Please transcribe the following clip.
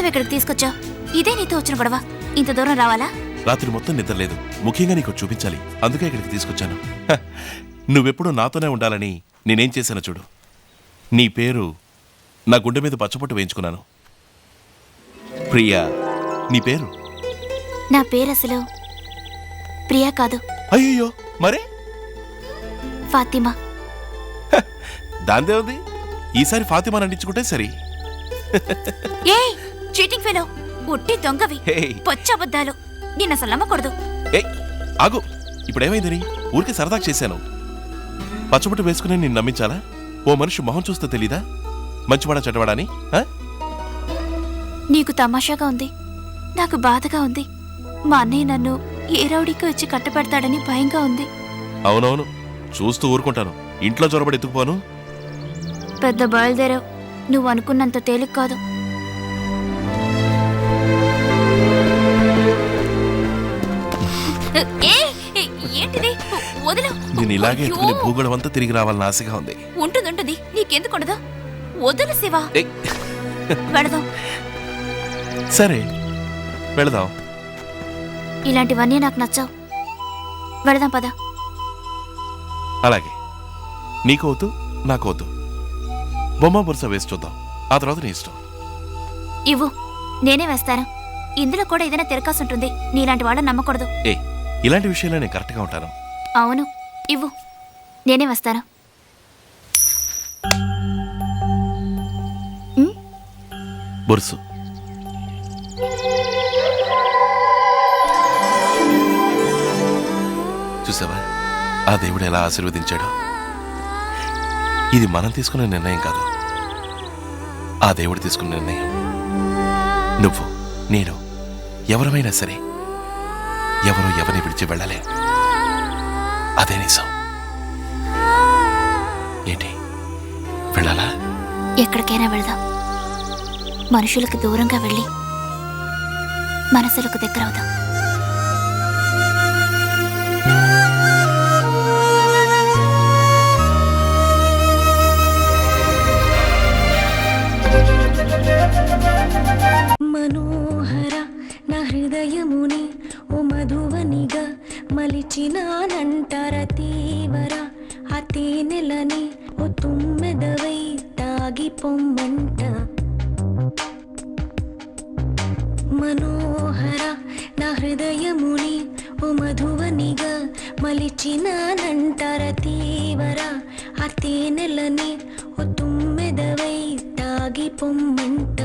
నువ్వు ఇక్కడికి తీసుకొచ్చావు? ఇదే నీతో వచ్చిన గొడవ? ఇంత దూరం రావాలా? రాత్రి మొత్తం నిద్రలేదు, ముఖ్యంగా నీకు చూపించాలి, అందుకే ఇక్కడికి తీసుకొచ్చాను. నువ్వెప్పుడు నాతోనే ఉండాలని నేనేం చేశానో చూడు. నీ పేరు నా గుండె మీద పచ్చబొట్టు వేయించుకున్నాను. ప్రియా నీ పేరు. నా పేరు అసలు ప్రియా కాదు. అయ్యో మరే? ఫాతిమా. దాందే ఉంది, ఈసారి ఫాతిమా నండించుకుంటే సరి. ఏ చీటింగ్ ఫెలో, ఉట్టి దొంగవి, పొచ్చబద్దాలు, నిన్న అసలు నమ్మకూడదు. ఆగు, ఇప్పుడేమైందని ఊరికి సరదా చేశాను. పచ్చబొట్టు వేసుకుని నేను నమ్మించాలా? ఓ మనిషి మొహం చూస్తే తెలీదా మంచివాడా చెడ్డవాడా అని? నీకు తమాషాగా ఉంది, నాకు బాధగా ఉంది. మా అన్నయ్య నన్ను ఏ రౌడీకి వచ్చి కట్టపెడతాడని భయంగా ఉంది. అవునవును, చూస్తూ ఊరుకుంటాను. ఇంట్లో జొరబడి ఎత్తుకుపోను. పెద్ద బయలుదేరావు, నువ్వు అనుకున్నంత తేలిక కాదు. ఏంటిది? వదిలు. నేను ఇలాగే ఎత్తుకుని భూగోళం అంతా తిరిగి రావాలని ఆశగా ఉంది. ఉంటుంది, నీకెందుకుండదు? వదులు శివ, వెళదాం. సరే వెళదాం. ఇలాంటివన్నీ నాకు నచ్చావు. వెళదాం పద. అలాగే, నీకోవద్దు నాకోవద్దు, బొమ్మ బుర్స వేసి చూద్దాం, ఆ తర్వాత నీ ఇష్టం. ఇవ్వు, నేనే వేస్తాను. ఇందులో కూడా ఏదైనా తిరకాసు ఉంటుంది. నీలాంటి వాళ్ళని నమ్మకూడదు. ఇలాంటి విషయాల్లో నేను కరెక్ట్గా ఉంటాను. అవును, ఇవ్వు, నేనే వేస్తాను. బొరుసు. చూసావా ఆ దేవుడు ఎలా ఆశీర్వదించాడు? ఇది మనం తీసుకున్న నిర్ణయం కాదు, ఆ దేవుడు తీసుకున్న నిర్ణయం. నువ్వు నేను ఎవరమైనా సరే ఎవరు ఎవరిని విడిచి వెళ్ళలే. అదే నిజం. ఏంటి, వెళ్ళాలా? ఎక్కడికైనా వెళ్దాం. మనుషులకు దూరంగా వెళ్ళి మనసులకు దగ్గర అవుదాం. మనోహర నా హృదయముని ఓ మధువనిగా మలిచినానంటర తీవర ఆ తేనెలని ఓ తుమ్మెదవై తాగి పొమ్మంట. మనోహర నా హృదయముని ఓ మధువనిగా మలిచినానంటర తీవర ఆ తేనెలని ఓ తుమ్మెదవై తాగి పొమ్మంట.